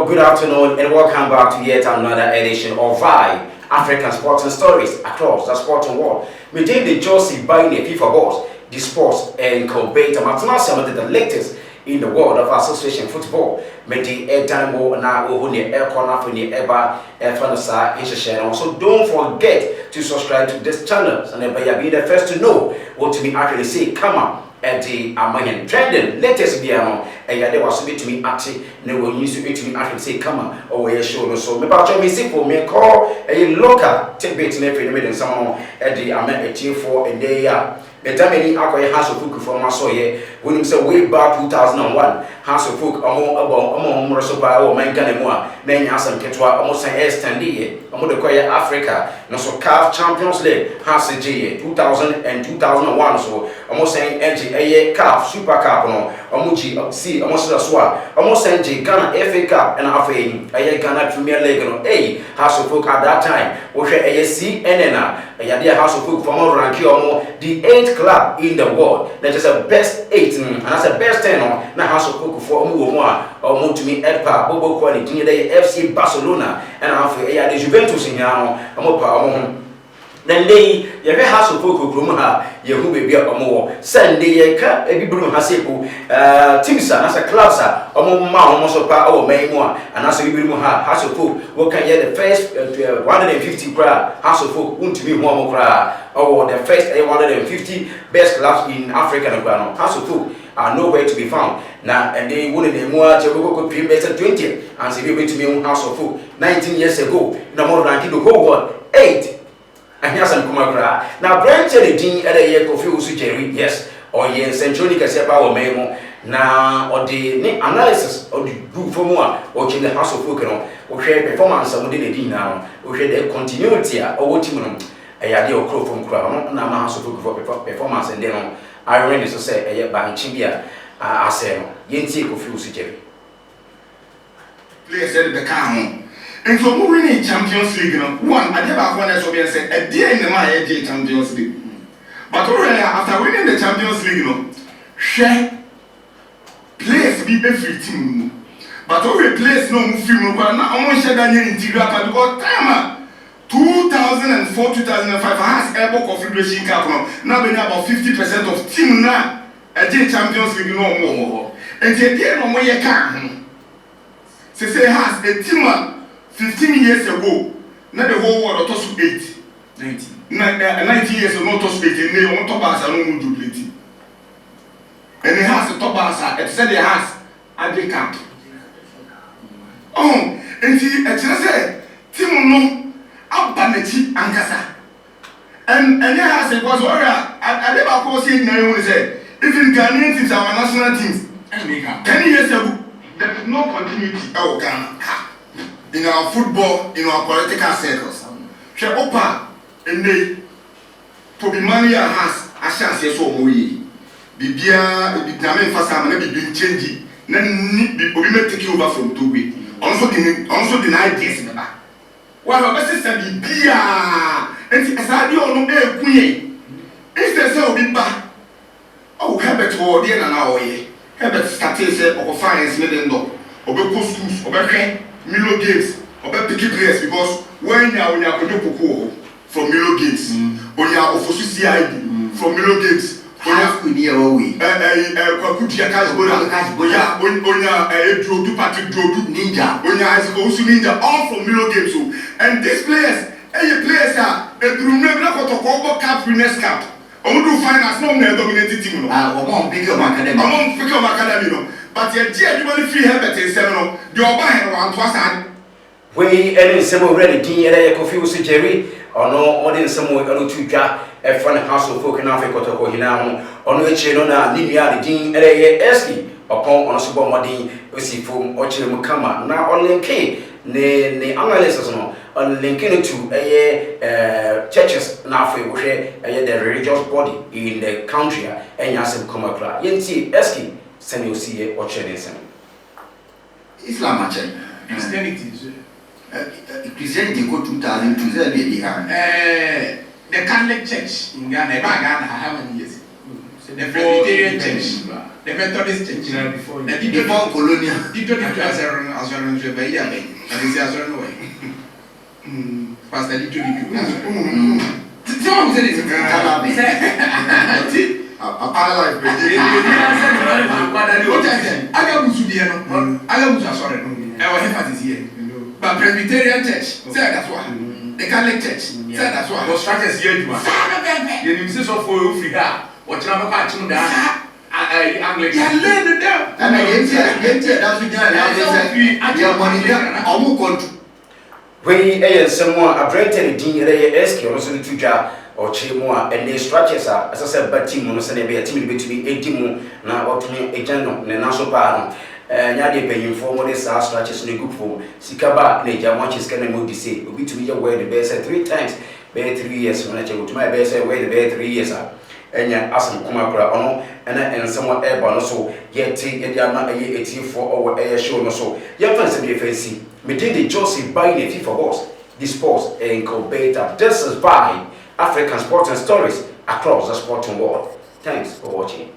Well, good afternoon and welcome back to yet another edition of VI African Sporting Stories across the sporting world. We did the Josie buying a FIFA boss, the sports and co-beta Matanasi the latest in the world of association football. Medi Edanwo na Ohuni Aircon for the Eba Fanasa Inshashan. So don't forget to subscribe to this channel and be the first to know what we actually say. Come on. At the Amanian trending latest piano, and yet there was a bit to me at it. No one used to be to me actually say, come on, or a show. So, me about me simple, me call a local tidbit in every minute, someone at the Amen for a day. The Tamini Aqua House of Book for my soye, when you say way back 2001, House of Book among Rosopa or Manganema, many as and Ketua, almost an Estandy, among the Koya Africa, no so CAF Champions League, House of G, 2000 and 2001, so almost saying NG, CAF, Super Cup, no, Amuji, C, almost a swap, almost saying Ghana FA Cup and a Ghana Premier League, no, House of Book at that time, which ASC NNA, a House of Book for more rank, the 8th club in the world. That is the best 8, and that's the best 10 on the House of Cook for Muwa or Mutumi Edpa, Bobo Quality, the FC Barcelona, and after the Juventus in Yano, Amopa. Then they have a House of Cook, Rumaha, Yahu be a more. Sunday, a Bibru Hasepu, Timsa, as a class, almost a power or Maymore, and as a Bibuha, House of Cook, what can get the first 150 crowd, House of Cook, won't be one crowd. Or the first 150 best clubs in Africa and Ghana. House of Cook are nowhere to be found. Now, and they wouldn't be more to be better 20 and say we to be House of Cook 19 years ago. No more ranking the whole world 8. And here's some Kumakra. Now, Branch the Dean at a year of Jerry, yes, or yes, Centronic Sepa or Memo. Now, or the analysis of the group for more, watching the House of Cook, or share performance of the Dean now, or share the continuity or what you a yadio crow from Crown, Nama for performance, and then I ran to say a banchibia, I say, Yenti of Fusi. Players said the calm. And so, moving in Champions League, one, I never want to say a day in the my Champions League. But already after winning the Champions League, share players be every team. But already players no film, but not almost share that in Tigrapa because time. 2004, 2005 has Airport Confederation Cup now been about 50% of team now a Champions League no more. And the no more you can. Say has a team 15 years ago, not the whole world to 8. 19 years ago, not to 8, and they want to pass a long duplicity. And it has a top answer, it said it has a camp. Oh, and see, I say, team no. Abaneti Ankasa. And yeah, I was worried. I never see it say, even Ghanaian teams, our national teams, 10 years ago, there is no continuity in our football, in our political circles. She open and they to be money has a chance so we Bibia, Bidame Fasam, and be changing. Then we take over from Toby. Also deny this. Well, my sister be beer, and as I don't know, queen. Is there so be back? Oh, Herbert or the end now, Herbert started or finance middle door, or go schools, or Milo Gates, or picky players because when you are going to from Milo Gates, or you are of CID from Milo Gates. When you are away, ninja, when you are also ninja, all from Milo Games. And these players are a remember to call Cup Winners' Cup. I want to find us no dominated team. Among Pick of Academy. But your genuinely free habit is seven. You're buying around twice. We any some already King confused Jerry or no more than some way to jar a fun House of Folk in Africa to Kohinam on which you know now Linia the Dean Eski upon on a super modern Usifum or Chilmukama. Now only K the analysis on linking to a churches now for the religious body in the country and Yasim Komakra. Yenti Eski send you see or Chenism. Islam Christianity. Christianity go 2002 the Catholic Church in Ghana, Ghana, how many years? the Presbyterian Church, the Methodist Church, before colonial, as Pastor Dito. Someone said it's a parallel. But Presbyterian Church said that's why. The Catholic Church said that's why. Was structures here, you are. The uses of Africa, what you have a patch on that. Anglican. Yeah, learn it down. And I get that's what we someone a Brenton D. SK also the tuja or Chimua and the structures are as I said, but team on Sunday, a team between 18 now or to me a general, the national park. Nyade paying for what is our structures in the group for Sikaba, Nature, much is can move the say, we to be aware the best 3 times, bear 3 years when I to my best where the bear 3 years are. And ya ask Kumakura on and someone airborne also yet take a yama a year 84 or air show no so. Young fans be fancy. Me did the Josie buying a FIFA boss, the sports and incubator. This is by African sports and stories across the sporting world. Thanks for watching.